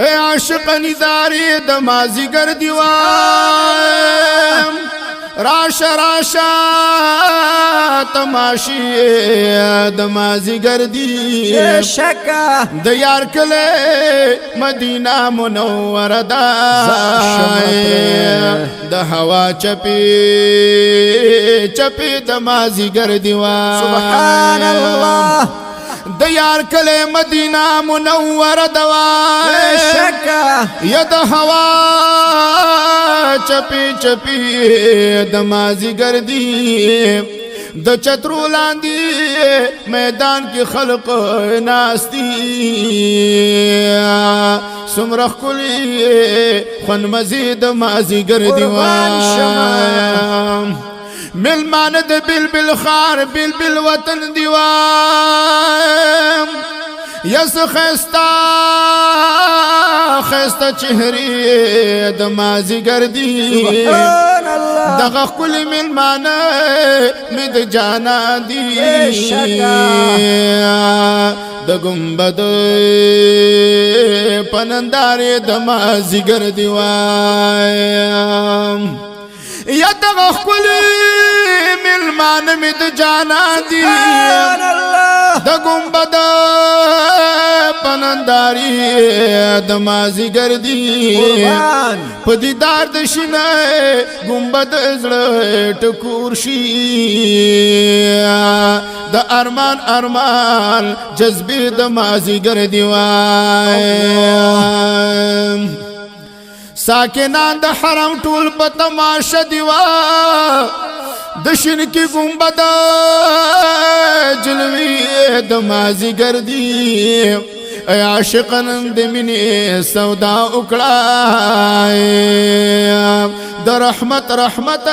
اے عاشق نداری د مازیګر دیوام راشا راشا تماشی د مازیګر دی شکا د یار کله مدینہ منوره دا د هوا چپی چپی د مازیګر دیوام سبحان الله د یار کله مدینہ منوره دوا شکا یا د هوا چپی چپی د مازیګر دی د چترو لاندې میدان کې خلق ناستی سمرخ کلی خون مزید مازیګر دیوان ملمان د بلبل خار بلبل وطن دیوام یس خستا خستا چهری د مازیګر دی دغه کل ملمان مد جانا دی د گنبد پنندار د مازیګر دیوام یا دغه کل ملمان مد جانا دی د گنبد پننداری د مازیګر دی په دیدار د شینه گنبد زړه ټکور شي د ارمان ارمان جذبه د مازیګر دیوان ساکنان د حرم ټول په تماشا دیوا د شین کی گنبد جلوی د مازیګر دی ای عاشقان د مینې سودا وکړه د رحمت رحمت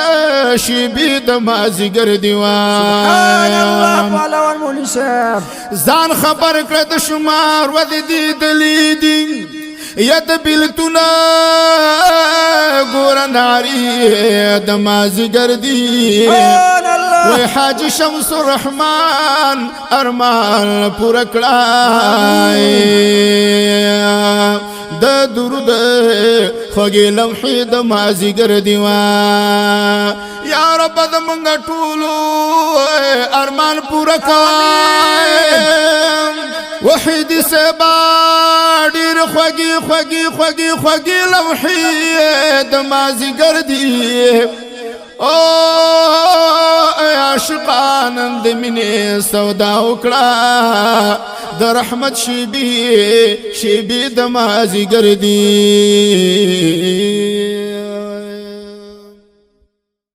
شیبی د مازیګر دیوان سبحان الله پهلوان مولوی صاحب ځان خبر کړ د شمار ود دی دلیدی ید بلتنا گور ناری د مازیګر دی وی حاج شمس الرحمن ارمان پورا کړای د درود خوږی لمحې د مازیګر دیوان یا رب د مونږ ټولو ارمان پورا کړای وحید سبا ډیر خوږی خوږی خوږی خوږی لمحې د مازیګر دی او عاشقان د مینې سودا وکړه د رحمت شیبی شیبی د مازیګر دی